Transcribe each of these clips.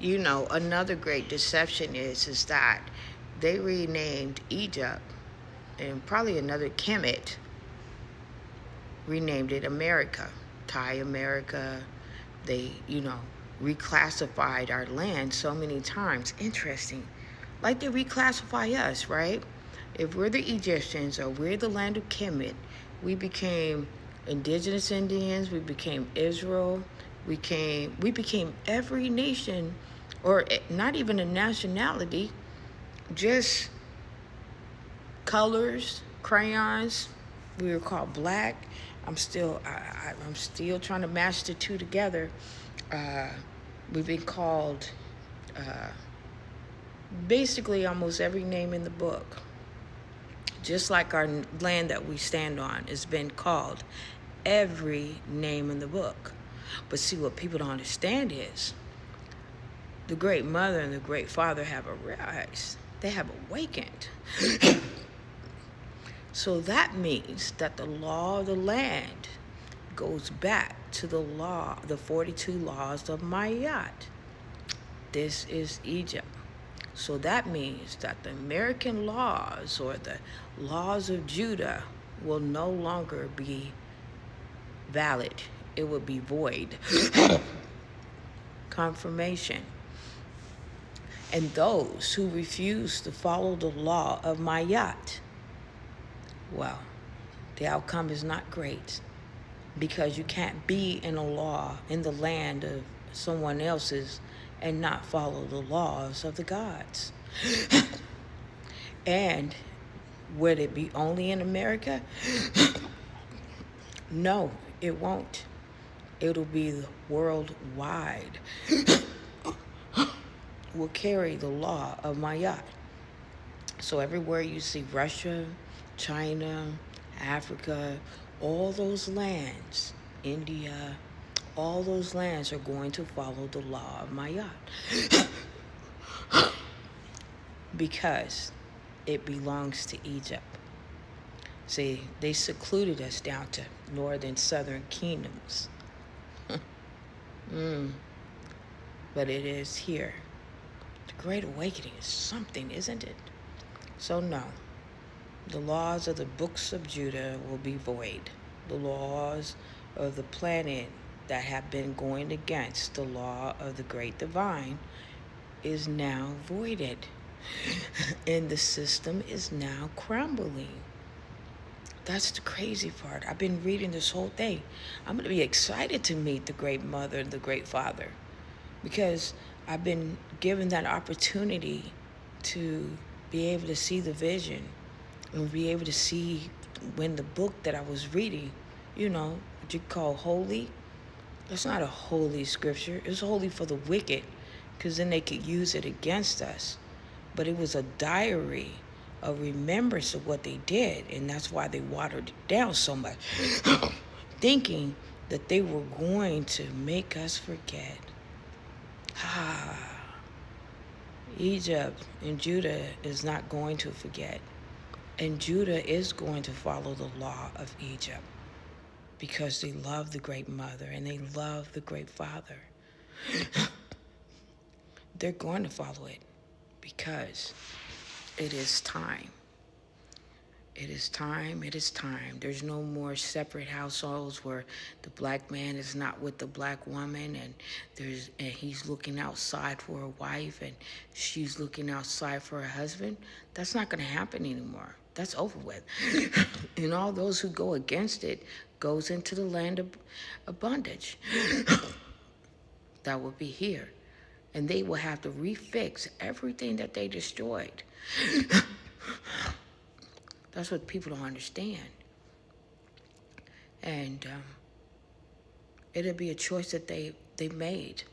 another great deception is that they renamed Egypt, and probably another Kemet renamed it America, Thai America. They, reclassified our land so many times. Interesting. Like they reclassify us, right? If we're the Egyptians or we're the land of Kemet, we became indigenous Indians, we became Israel, we became every nation, or not even a nationality, just colors, crayons. We were called black. I'm still trying to match the two together. Uh, we've been called uh, basically almost every name in the book. Just like our land that we stand on has been called every name in the book. But see, what people don't understand is the great mother and the great father have arised. They have awakened. So that means that the law of the land goes back to the 42 laws of Mayat. This is Egypt. So that means that the American laws or the laws of Judah will no longer be valid. It will be void. Confirmation. And those who refuse to follow the law of Mayat, well, the outcome is not great, because you can't be in a law in the land of someone else's and not follow the laws of the gods. And would it be only in America? No, it won't. It'll be worldwide. Will carry the law of Mayat. So everywhere you see Russia, China, Africa, all those lands, India, all those lands are going to follow the law of Mayat. Because it belongs to Egypt. See, they secluded us down to northern, southern kingdoms. But it is here. The Great Awakening is something, isn't it? So no, the laws of the books of Judah will be void. The laws of the planet that have been going against the law of the great divine is now voided. And the system is now crumbling. That's the crazy part. I've been reading this whole thing. I'm going to be excited to meet the great mother and the great father, because I've been given that opportunity to be able to see the vision and be able to see when the book that I was reading, what you call holy, that's not a holy scripture. It's holy for the wicked, because then they could use it against us. But it was a diary, a remembrance of what they did, and that's why they watered it down so much, thinking that they were going to make us forget. Egypt and Judah is not going to forget. And Judah is going to follow the law of Egypt, because they love the great mother and they love the great father. They're going to follow it because it is time. It is time. It is time. There's no more separate households where the black man is not with the black woman, and he's looking outside for a wife and she's looking outside for a husband. That's not going to happen anymore. That's over with. And all those who go against it goes into the land of bondage. That will be here. And they will have to refix everything that they destroyed. That's what people don't understand. And it'll be a choice that they made.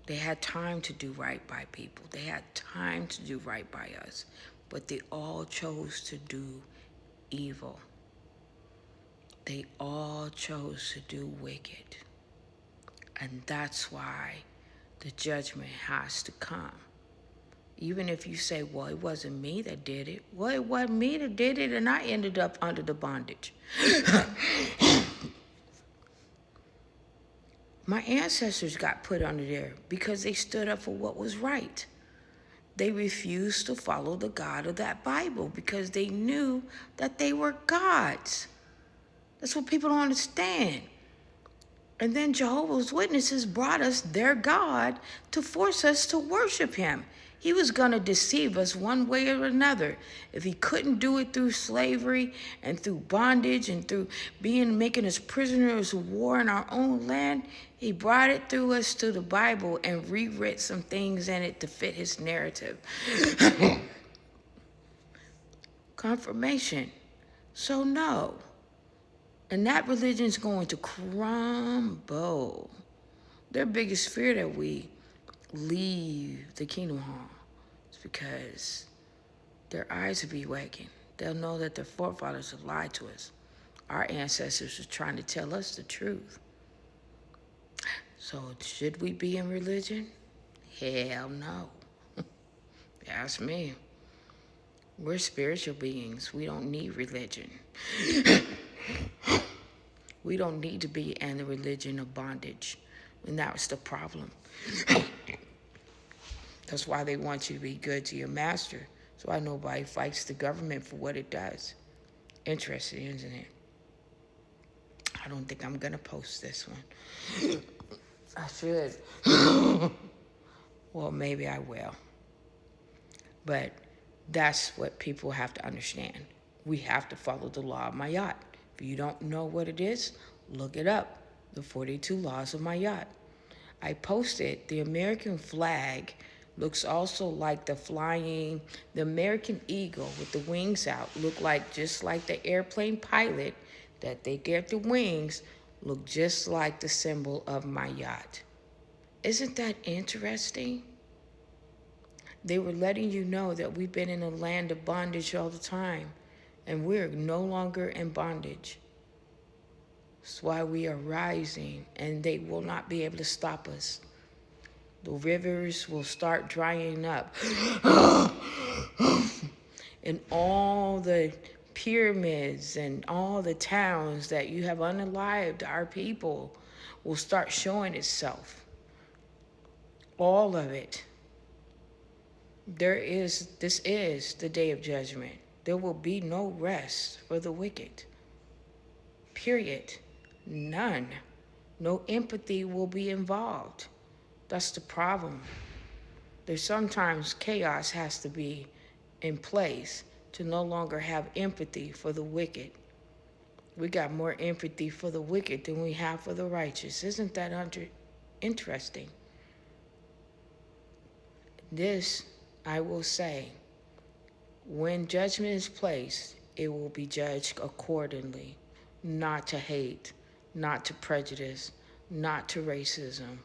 They had time to do right by people. They had time to do right by us. But they all chose to do evil. They all chose to do wicked. And that's why the judgment has to come. Even if you say, well, it wasn't me that did it. Well, it wasn't me that did it, and I ended up under the bondage. My ancestors got put under there because they stood up for what was right. They refused to follow the God of that Bible because they knew that they were gods. That's what people don't understand. And then Jehovah's Witnesses brought us their God to force us to worship him. He was going to deceive us one way or another. If he couldn't do it through slavery and through bondage and through making us prisoners of war in our own land, he brought it through us to the Bible and rewrote some things in it to fit his narrative. Confirmation. So no. And that religion's going to crumble. Their biggest fear that we leave the kingdom hall is because their eyes will be waking. They'll know that their forefathers have lied to us. Our ancestors were trying to tell us the truth. So should we be in religion? Hell no. Ask me. We're spiritual beings. We don't need religion. We don't need to be in the religion of bondage. And that was the problem. That's why they want you to be good to your master. That's why nobody fights the government for what it does. Interesting, isn't it? I don't think I'm going to post this one. I should. Well, maybe I will. But that's what people have to understand. We have to follow the law of Mayat. If you don't know what it is, look it up. The 42 laws of Mayat. I posted the American flag looks also like the American eagle with the wings out, look like just like the airplane pilot that they get the wings, look just like the symbol of Mayat. Isn't that interesting? They were letting you know that we've been in a land of bondage all the time, and we're no longer in bondage. That's why we are rising, and they will not be able to stop us. The rivers will start drying up. And all the pyramids and all the towns that you have unalived our people will start showing itself. All of it. This is the day of judgment. There will be no rest for the wicked. Period. None. No empathy will be involved. That's the problem. There's sometimes chaos has to be in place to no longer have empathy for the wicked. We got more empathy for the wicked than we have for the righteous. Isn't that interesting? This, I will say, when judgment is placed, it will be judged accordingly, not to hate, not to prejudice, not to racism.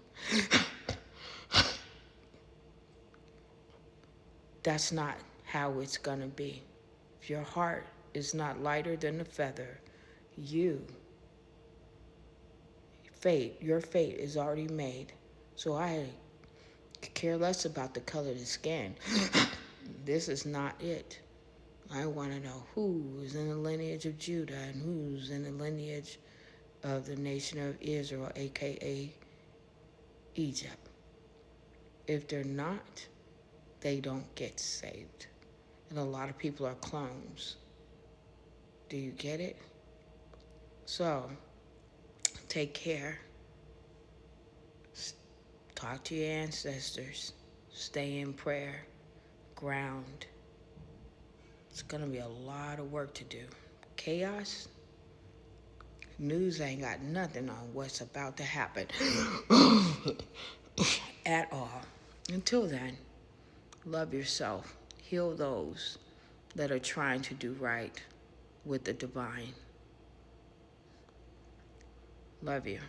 That's not how it's going to be. If your heart is not lighter than a feather, your fate is already made. So I care less about the color of the skin. This is not it. I want to know who is in the lineage of Judah and who's in the lineage of the nation of Israel, aka Egypt. If they're not, they don't get saved. And a lot of people are clones. Do you get it? So, take care. Talk to your ancestors. Stay in prayer. Ground. It's going to be a lot of work to do. Chaos? News ain't got nothing on what's about to happen at all. Until then, love yourself. Heal those that are trying to do right with the divine. Love you.